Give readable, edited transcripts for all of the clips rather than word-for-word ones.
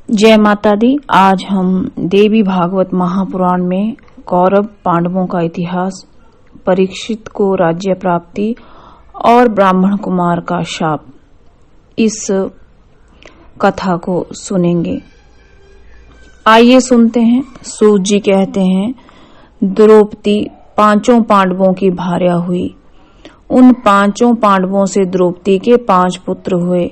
जय माता दी। आज हम देवी भागवत महापुराण में कौरव पांडवों का इतिहास, परीक्षित को राज्य प्राप्ति और ब्राह्मण कुमार का शाप, इस कथा को सुनेंगे। आइए सुनते हैं। सूत जी कहते हैं, द्रौपदी पांचों पांडवों की भार्या हुई। उन पांचों पांडवों से द्रौपदी के 5 पुत्र हुए।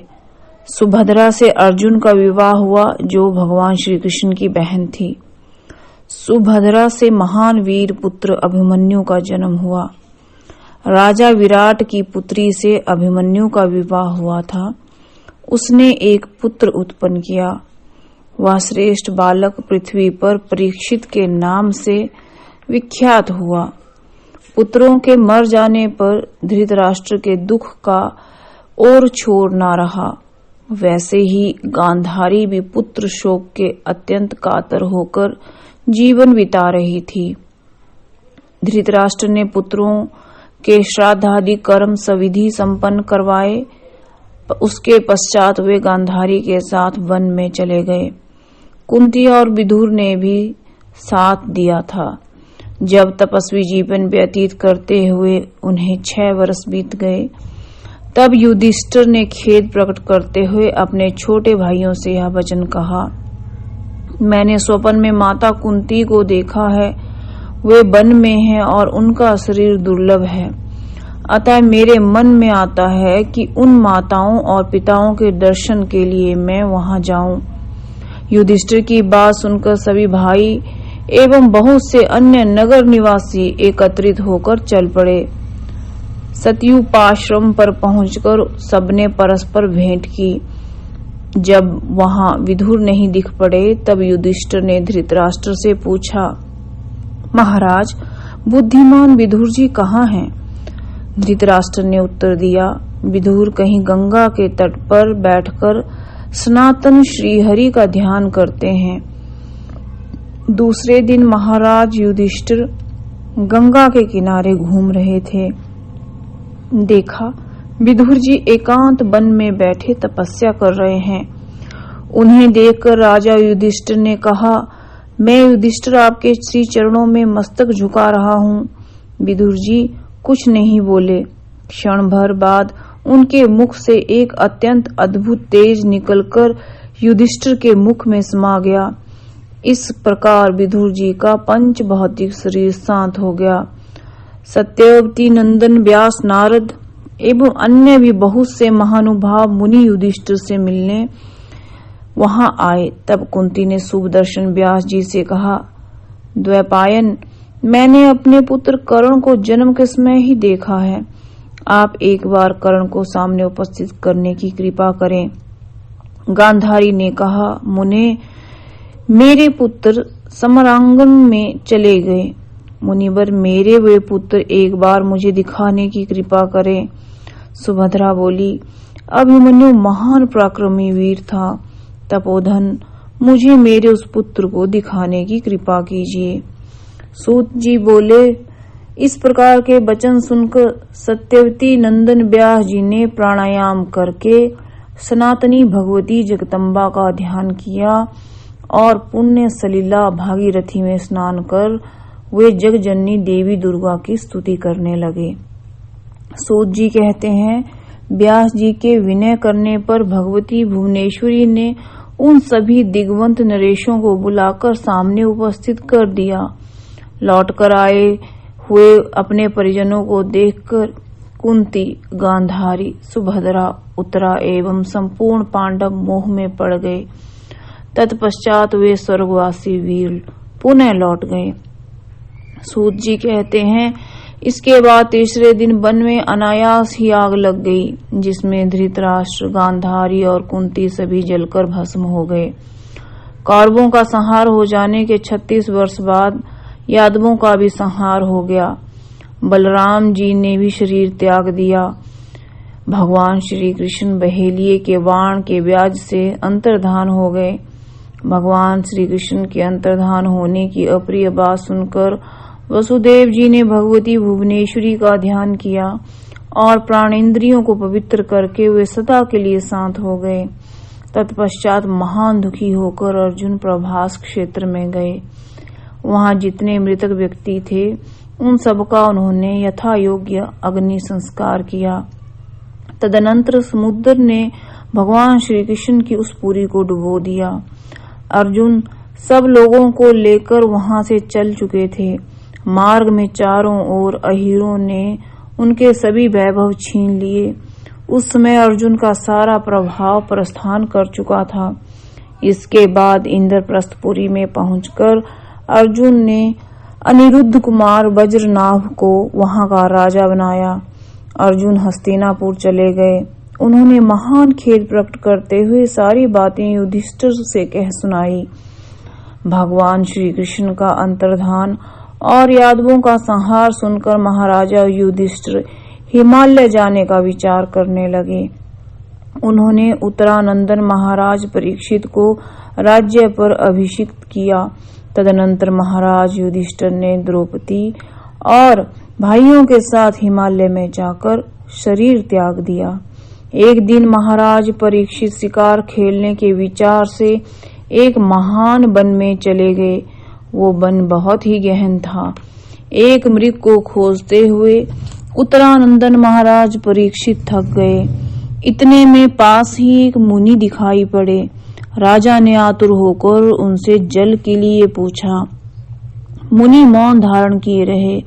सुभद्रा से अर्जुन का विवाह हुआ, जो भगवान श्री कृष्ण की बहन थी। सुभद्रा से महान वीर पुत्र अभिमन्यु का जन्म हुआ। राजा विराट की पुत्री से अभिमन्यु का विवाह हुआ था। उसने एक पुत्र उत्पन्न किया। वह श्रेष्ठ बालक पृथ्वी पर परीक्षित के नाम से विख्यात हुआ। पुत्रों के मर जाने पर धृतराष्ट्र के दुख का और छोर न रहा। वैसे ही गांधारी भी पुत्र शोक के अत्यंत कातर होकर जीवन बिता रही थी। धृतराष्ट्र ने पुत्रों के श्राद्धादि कर्म सविधि संपन्न करवाए। उसके पश्चात वे गांधारी के साथ वन में चले गए। कुंती और विदुर ने भी साथ दिया था। जब तपस्वी जीवन व्यतीत करते हुए उन्हें 6 वर्ष बीत गए, तब युधिष्ठिर ने खेद प्रकट करते हुए अपने छोटे भाइयों से यह वचन कहा, मैंने स्वप्न में माता कुंती को देखा है। वे वन में हैं और उनका शरीर दुर्लभ है। अतः मेरे मन में आता है कि उन माताओं और पिताओं के दर्शन के लिए मैं वहां जाऊं। युधिष्ठिर की बात सुनकर सभी भाई एवं बहुत से अन्य नगर निवासी एकत्रित होकर चल पड़े। सत्युपाश्रम पर पहुंचकर सबने परस्पर भेंट की। जब वहां विदुर नहीं दिख पड़े, तब युधिष्ठिर ने धृतराष्ट्र से पूछा, महाराज, बुद्धिमान विदुर जी कहाँ हैं? धृतराष्ट्र ने उत्तर दिया, विदुर कहीं गंगा के तट पर बैठकर सनातन श्रीहरि का ध्यान करते हैं। दूसरे दिन महाराज युधिष्ठिर गंगा के किनारे घूम रहे थे। देखा, विदुर जी एकांत वन में बैठे तपस्या कर रहे हैं। उन्हें देखकर राजा युधिष्ठिर ने कहा, मैं युधिष्ठिर आपके श्री चरणों में मस्तक झुका रहा हूँ। विदुर जी कुछ नहीं बोले। क्षण भर बाद उनके मुख से एक अत्यंत अद्भुत तेज निकलकर युधिष्ठिर के मुख में समा गया। इस प्रकार विदुर जी का पंच भौतिक शरीर शांत हो गया। सत्यवती नंदन व्यास नारद एवं अन्य भी बहुत से महानुभाव मुनि युधिष्ठिर से मिलने वहां आए। तब कुंती ने सुदर्शन व्यास जी से कहा, द्वैपायन, मैंने अपने पुत्र कर्ण को जन्म के समय ही देखा है। आप एक बार कर्ण को सामने उपस्थित करने की कृपा करें। गांधारी ने कहा, मुने, मेरे पुत्र समरांगन में चले गए। मुनिवर, मेरे वे पुत्र एक बार मुझे दिखाने की कृपा करें। सुभद्रा बोली, अभिमन्यु महान पराक्रमी वीर था। तपोधन, मुझे मेरे उस पुत्र को दिखाने की कृपा कीजिए। सूत जी बोले, इस प्रकार के वचन सुनकर सत्यवती नंदन व्यास जी ने प्राणायाम करके सनातनी भगवती जगदम्बा का ध्यान किया और पुण्य सलिला भागीरथी में स्नान कर वे जगजननी देवी दुर्गा की स्तुति करने लगे। सूत जी कहते हैं, व्यास जी के विनय करने पर भगवती भुवनेश्वरी ने उन सभी दिग्वंत नरेशों को बुलाकर सामने उपस्थित कर दिया। लौटकर आए हुए अपने परिजनों को देखकर कुंती, गांधारी, सुभद्रा, उत्तरा एवं संपूर्ण पांडव मोह में पड़ गए। तत्पश्चात वे स्वर्गवासी वीर पुनः लौट गए। सूत जी कहते हैं, इसके बाद तीसरे दिन वन में अनायास ही आग लग गई, जिसमें धृतराष्ट्र, गांधारी और कुंती सभी जलकर भस्म हो गए। कौरवों का संहार हो जाने के 36 वर्ष बाद यादवों का भी संहार हो गया। बलराम जी ने भी शरीर त्याग दिया। भगवान श्री कृष्ण बहेलिये के बाण के व्याज से अंतर्धान हो गए। भगवान श्री कृष्ण के अंतर्धान होने की अप्रिय बात सुनकर वसुदेव जी ने भगवती भुवनेश्वरी का ध्यान किया और प्राणेंद्रियों को पवित्र करके वे सदा के लिए शांत हो गए। तत्पश्चात महान दुखी होकर अर्जुन प्रभास क्षेत्र में गए। वहां जितने मृतक व्यक्ति थे उन सबका उन्होंने यथा योग्य अग्नि संस्कार किया। तदनंतर समुद्र ने भगवान श्री कृष्ण की उस पुरी को डुबो दिया। अर्जुन सब लोगों को लेकर वहां से चल चुके थे। मार्ग में चारों ओर अहीरों ने उनके सभी वैभव छीन लिए। उस समय अर्जुन का सारा प्रभाव प्रस्थान कर चुका था। इसके बाद इंद्रप्रस्थपुरी में पहुंचकर अर्जुन ने अनिरुद्ध कुमार वज्रनाभ को वहां का राजा बनाया। अर्जुन हस्तिनापुर चले गए। उन्होंने महान खेद प्रकट करते हुए सारी बातें युधिष्ठिर से कह सुनाई। भगवान श्री कृष्ण का अंतर्धान और यादवों का संहार सुनकर महाराजा युधिष्ठिर हिमालय जाने का विचार करने लगे। उन्होंने उत्तरानंदन महाराज परीक्षित को राज्य पर अभिषिक्त किया। तदनंतर महाराज युधिष्ठिर ने द्रौपदी और भाइयों के साथ हिमालय में जाकर शरीर त्याग दिया। एक दिन महाराज परीक्षित शिकार खेलने के विचार से एक महान वन में चले गए। वो वन बहुत ही गहन था। एक मृग को खोजते हुए उत्तरानंदन महाराज परीक्षित थक गए। इतने में पास ही एक मुनि दिखाई पड़े। राजा ने आतुर होकर उनसे जल के लिए पूछा। मुनि मौन धारण किए रहे,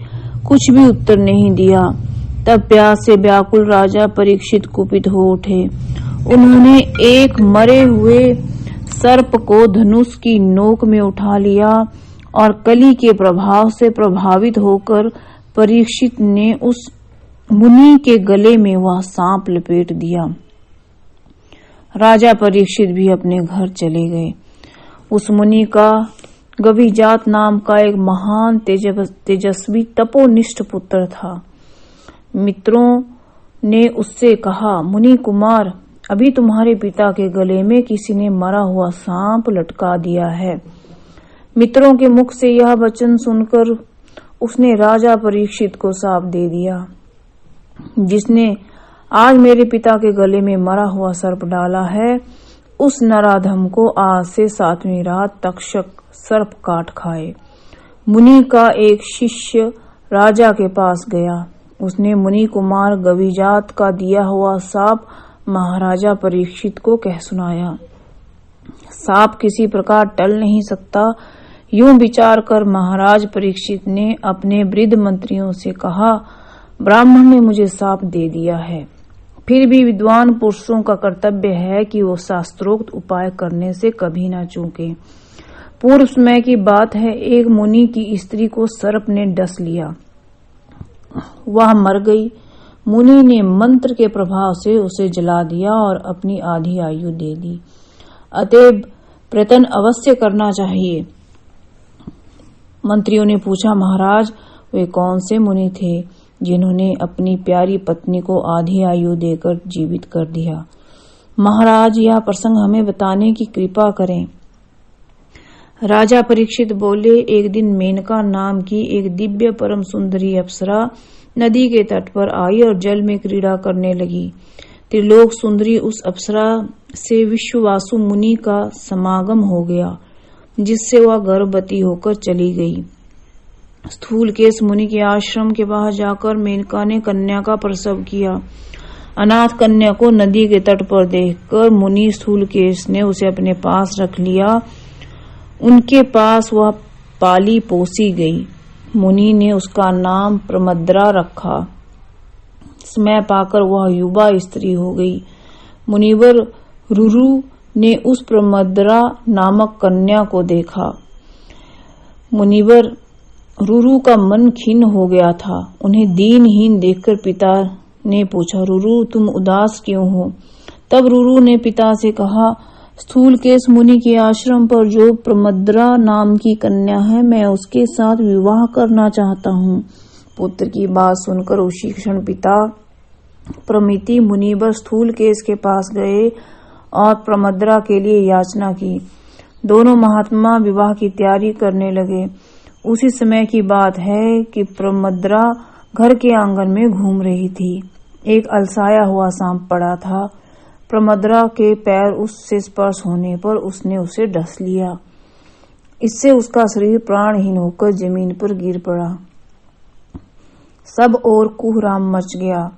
कुछ भी उत्तर नहीं दिया। तब प्यास से व्याकुल राजा परीक्षित कुपित हो उठे। उन्होंने एक मरे हुए सर्प को धनुष की नोक में उठा लिया और कली के प्रभाव से प्रभावित होकर परीक्षित ने उस मुनि के गले में वह सांप लपेट दिया। राजा परीक्षित भी अपने घर चले गए। उस मुनि का गविजात नाम का एक महान तेजस्वी तपोनिष्ठ पुत्र था। मित्रों ने उससे कहा, मुनि कुमार, अभी तुम्हारे पिता के गले में किसी ने मरा हुआ सांप लटका दिया है। मित्रों के मुख से यह वचन सुनकर उसने राजा परीक्षित को शाप दे दिया। जिसने आज मेरे पिता के गले में मरा हुआ सर्प डाला है, उस नराधम को आज से 7वीं रात तक्षक सर्प काट खाए। मुनि का एक शिष्य राजा के पास गया। उसने मुनि कुमार गविजात का दिया हुआ शाप महाराजा परीक्षित को कह सुनाया। सांप किसी प्रकार टल नहीं सकता, यूं विचार कर महाराज परीक्षित ने अपने वृद्ध मंत्रियों से कहा, ब्राह्मण ने मुझे शाप दे दिया है, फिर भी विद्वान पुरुषों का कर्तव्य है कि वो शास्त्रोक्त उपाय करने से कभी न चूके। पूर्व समय की बात है, एक मुनि की स्त्री को सर्प ने डस लिया। वह मर गई। मुनि ने मंत्र के प्रभाव से उसे जला दिया और अपनी आधी आयु दे दी। अतएव प्रयत्न अवश्य करना चाहिए। मंत्रियों ने पूछा, महाराज, वे कौन से मुनि थे जिन्होंने अपनी प्यारी पत्नी को आधी आयु देकर जीवित कर दिया? महाराज, यह प्रसंग हमें बताने की कृपा करें। राजा परीक्षित बोले, एक दिन मेनका नाम की एक दिव्य परम सुंदरी अप्सरा नदी के तट पर आई और जल में क्रीड़ा करने लगी। त्रिलोक सुंदरी उस अप्सरा से विश्ववासु मुनि का समागम हो गया, जिससे वह गर्भवती होकर चली गई। स्थूलकेश मुनि के आश्रम के बाहर जाकर मेनका ने कन्या का प्रसव किया। अनाथ कन्या को नदी के तट पर देखकर मुनि स्थूलकेश ने उसे अपने पास रख लिया। उनके पास वह पाली पोसी गई। मुनि ने उसका नाम प्रमद्रा रखा। समय पाकर वह युवा स्त्री हो गई। मुनिवर रुरु ने उस प्रमद्रा नामक कन्या को देखा। मुनिवर रुरु का मन खिन्न हो गया था। उन्हें दीनहीन देखकर पिता ने पूछा, रुरु, तुम उदास क्यों हो? तब रुरु ने पिता से कहा, स्थूलकेश मुनि के आश्रम पर जो प्रमद्रा नाम की कन्या है, मैं उसके साथ विवाह करना चाहता हूँ। पुत्र की बात सुनकर उसी क्षण पिता प्रमिति मुनिवर स्थूलकेश के पास गए और प्रमद्रा के लिए याचना की। दोनों महात्मा विवाह की तैयारी करने लगे। उसी समय की बात है कि प्रमद्रा घर के आंगन में घूम रही थी। एक अलसाया हुआ सांप पड़ा था। प्रमद्रा के पैर उससे स्पर्श होने पर उसने उसे डस लिया। इससे उसका शरीर प्राणहीन होकर जमीन पर गिर पड़ा। सब और कुहराम मच गया।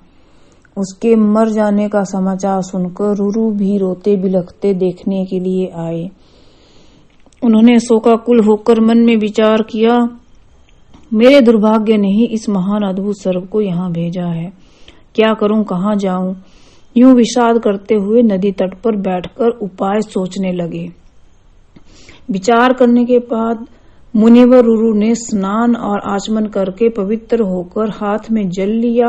उसके मर जाने का समाचार सुनकर रुरु भी रोते बिलखते देखने के लिए आए। उन्होंने शोकाकुल होकर मन में विचार किया, मेरे दुर्भाग्य ने ही इस महान अद्भुत सर्प को यहाँ भेजा है। क्या करूं, कहाँ जाऊं? यूं विषाद करते हुए नदी तट पर बैठकर उपाय सोचने लगे। विचार करने के बाद मुनिवर रुरु ने स्नान और आचमन करके पवित्र होकर हाथ में जल लिया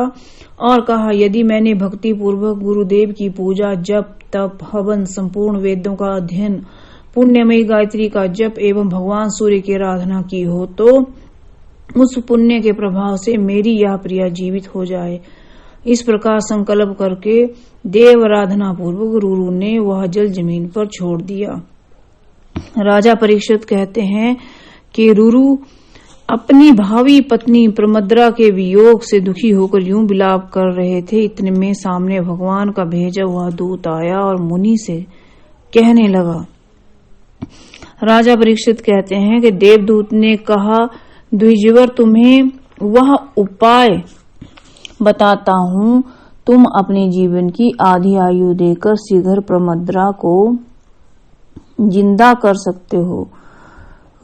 और कहा, यदि मैंने भक्ति पूर्वक गुरुदेव की पूजा, जप, तप, हवन, संपूर्ण वेदों का अध्ययन, पुण्यमयी गायत्री का जप एवं भगवान सूर्य की आराधना की हो तो उस पुण्य के प्रभाव से मेरी यह प्रिया जीवित हो जाए। इस प्रकार संकल्प करके देव आराधना पूर्वक रुरु ने वह जल जमीन पर छोड़ दिया। राजा परीक्षित कहते हैं कि रुरु अपनी भावी पत्नी प्रमद्रा के वियोग से दुखी होकर यूं विलाप कर रहे थे। इतने में सामने भगवान का भेजा हुआ दूत आया और मुनि से कहने लगा। राजा परीक्षित कहते हैं कि देवदूत ने कहा, द्विजवर, तुम्हें वह उपाय बताता हूँ। तुम अपने जीवन की आधी आयु देकर शीघ्र प्रमद्रा को जिंदा कर सकते हो।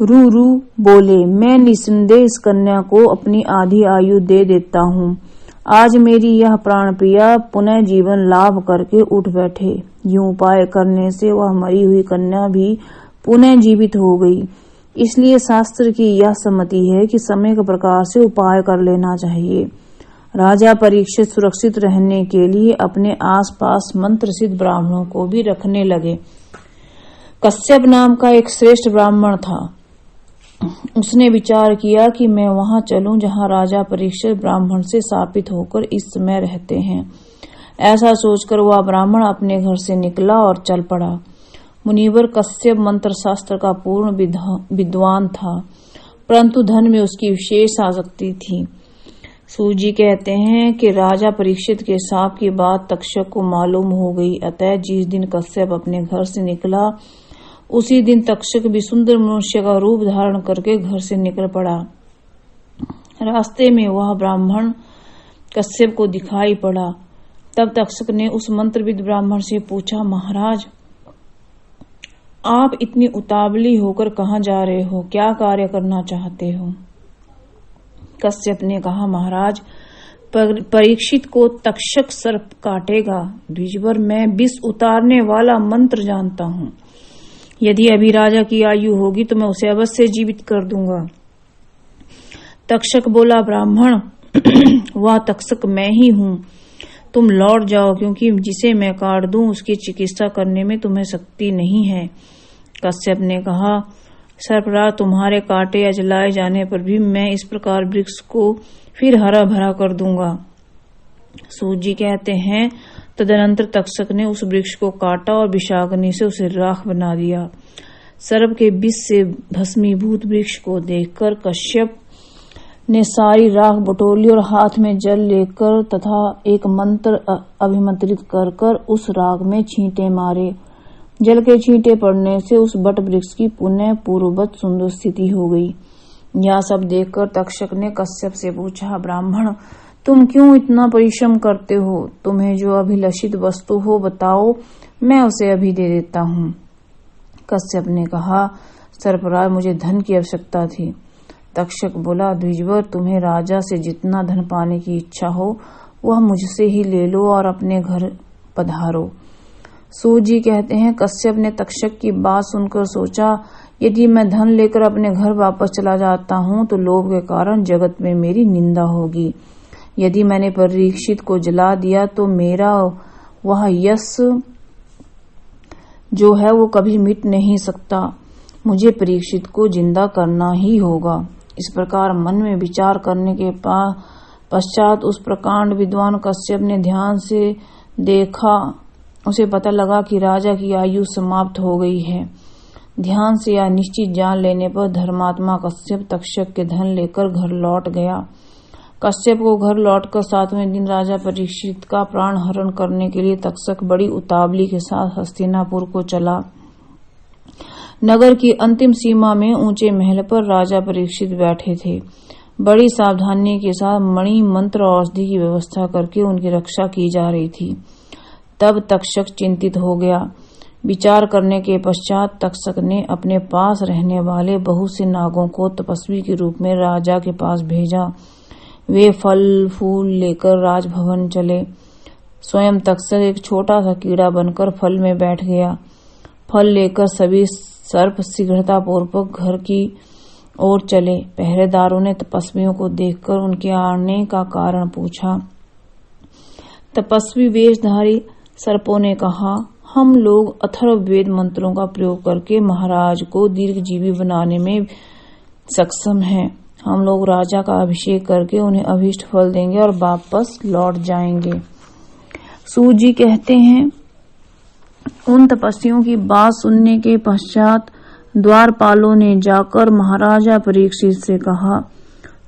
रुरु बोले, मैं निसंदेह इस कन्या को अपनी आधी आयु दे देता हूँ। आज मेरी यह प्राण प्रिया पुनः जीवन लाभ करके उठ बैठे। यूं उपाय करने से वह मरी हुई कन्या भी पुनः जीवित हो गई। इसलिए शास्त्र की यह सम्मति है कि समय के प्रकार से उपाय कर लेना चाहिए। राजा परीक्षित सुरक्षित रहने के लिए अपने आसपास मंत्र सिद्ध ब्राह्मणों को भी रखने लगे। कश्यप नाम का एक श्रेष्ठ ब्राह्मण था। उसने विचार किया कि मैं वहां चलूं जहां राजा परीक्षित ब्राह्मण से शापित होकर इस समय रहते हैं। ऐसा सोचकर वह ब्राह्मण अपने घर से निकला और चल पड़ा। मुनिवर कश्यप मंत्र शास्त्र का पूर्ण विद्वान था, परंतु धन में उसकी विशेष आसक्ति थी। सूजी कहते हैं कि राजा परीक्षित के शाप की बात तक्षक को मालूम हो गई। अतः जिस दिन कश्यप अपने घर से निकला उसी दिन तक्षक भी सुंदर मनुष्य का रूप धारण करके घर से निकल पड़ा। रास्ते में वह ब्राह्मण कश्यप को दिखाई पड़ा। तब तक्षक ने उस मंत्रविद ब्राह्मण से पूछा, महाराज, आप इतनी उतावली होकर कहाँ जा रहे हो? क्या कार्य करना चाहते हो? कश्यप ने कहा, महाराज, परीक्षित को तक्षक सर्प काटेगा। द्विजवर, मैं विष उतारने वाला मंत्र जानता हूँ। यदि अभी राजा की आयु होगी तो मैं उसे अवश्य जीवित कर दूंगा। तक्षक बोला, ब्राह्मण, वह तक्षक मैं ही हूँ। तुम लौट जाओ, क्योंकि जिसे मैं काट दूं उसकी चिकित्सा करने में तुम्हें शक्ति नहीं है। कश्यप ने कहा, सर्पराज, तुम्हारे काटे या जलाए जाने पर भी मैं इस प्रकार वृक्ष को फिर हरा भरा कर दूंगा। सूजी कहते हैं, तदनंतर तक्षक ने उस वृक्ष को काटा और विषाग्नि से उसे राख बना दिया। सर्प के विष से भस्मीभूत वृक्ष को देखकर कश्यप ने सारी राख बटोली और हाथ में जल लेकर तथा एक मंत्र अभिमंत्रित कर कर उस राख में छींटे मारे। जल के छींटे पड़ने से उस बट वृक्ष की पुनः पूर्ववत सुंदर स्थिति हो गई। यह सब देखकर तक्षक ने कश्यप से पूछा, ब्राह्मण, तुम क्यों इतना परिश्रम करते हो? तुम्हें जो अभिलषित वस्तु हो बताओ, मैं उसे अभी दे देता हूँ। कश्यप ने कहा, सर्पराज, मुझे धन की आवश्यकता थी। तक्षक बोला, द्विजवर, तुम्हें राजा से जितना धन पाने की इच्छा हो वह मुझसे ही ले लो और अपने घर पधारो। सूजी कहते हैं, कश्यप ने तक्षक की बात सुनकर सोचा, यदि मैं धन लेकर अपने घर वापस चला जाता हूँ तो लोभ के कारण जगत में मेरी निंदा होगी। यदि मैंने परीक्षित को जला दिया तो मेरा वह यश जो है वो कभी मिट नहीं सकता। मुझे परीक्षित को जिंदा करना ही होगा। इस प्रकार मन में विचार करने के पश्चात उस प्रकांड विद्वान कश्यप ने ध्यान से देखा। उसे पता लगा कि राजा की आयु समाप्त हो गई है। ध्यान से या निश्चित जान लेने पर धर्मात्मा कश्यप तक्षक के धन लेकर घर लौट गया। कश्यप को घर लौटकर 7वें दिन राजा परीक्षित का प्राण हरण करने के लिए तक्षक बड़ी उतावली के साथ हस्तिनापुर को चला। नगर की अंतिम सीमा में ऊंचे महल पर राजा परीक्षित बैठे थे। बड़ी सावधानी के साथ मणि मंत्र औषधि की व्यवस्था करके उनकी रक्षा की जा रही थी। तब तक्षक चिंतित हो गया। विचार करने के पश्चात तक्षक ने अपने पास रहने वाले बहुत से नागों को तपस्वी के रूप में राजा के पास भेजा। वे फल फूल लेकर राजभवन चले। स्वयं तक्षक एक छोटा सा कीड़ा बनकर फल में बैठ गया। फल लेकर सभी सर्प शीघ्रता पूर्वक घर की ओर चले। पहरेदारों ने तपस्वियों को देखकर उनके आने का कारण पूछा। तपस्वी वेशधारी सर्पों ने कहा, हम लोग अथर्ववेद मंत्रों का प्रयोग करके महाराज को दीर्घजीवी बनाने में सक्षम हैं। हम लोग राजा का अभिषेक करके उन्हें अभीष्ट फल देंगे और वापस लौट जाएंगे। सूत जी कहते हैं, उन तपस्वियों की बात सुनने के पश्चात द्वारपालों ने जाकर महाराजा परीक्षित से कहा,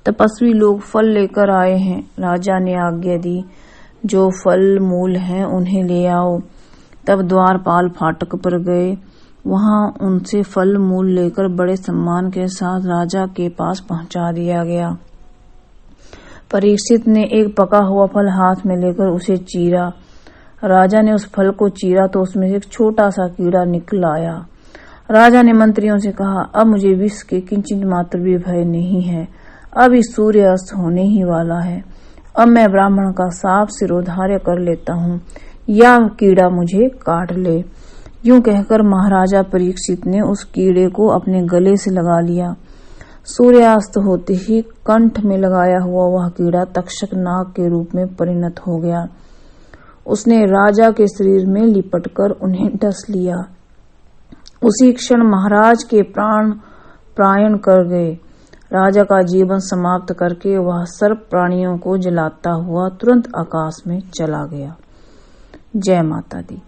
तपस्वी लोग फल लेकर आए हैं। राजा ने आज्ञा दी, जो फल मूल हैं उन्हें ले आओ। तब द्वारपाल फाटक पर गए। वहां उनसे फल मूल लेकर बड़े सम्मान के साथ राजा के पास पहुंचा दिया गया। परीक्षित ने एक पका हुआ फल हाथ में लेकर उसे चीरा। राजा ने उस फल को चीरा तो उसमें से एक छोटा सा कीड़ा निकल आया। राजा ने मंत्रियों से कहा, अब मुझे विष के किंचित मात्र भी भय नहीं है। अब इस सूर्य अस्त होने ही वाला है। अब मैं ब्राह्मण का साफ सिरोधार्य कर लेता हूँ या कीड़ा मुझे काट ले। यूं कहकर महाराजा परीक्षित ने उस कीड़े को अपने गले से लगा लिया। सूर्यास्त होते ही कंठ में लगाया हुआ वह कीड़ा तक्षक नाग के रूप में परिणत हो गया। उसने राजा के शरीर में लिपटकर उन्हें डस लिया। उसी क्षण महाराज के प्राण प्रायण कर गए। राजा का जीवन समाप्त करके वह सर्प प्राणियों को जलाता हुआ तुरंत आकाश में चला गया। जय माता दी।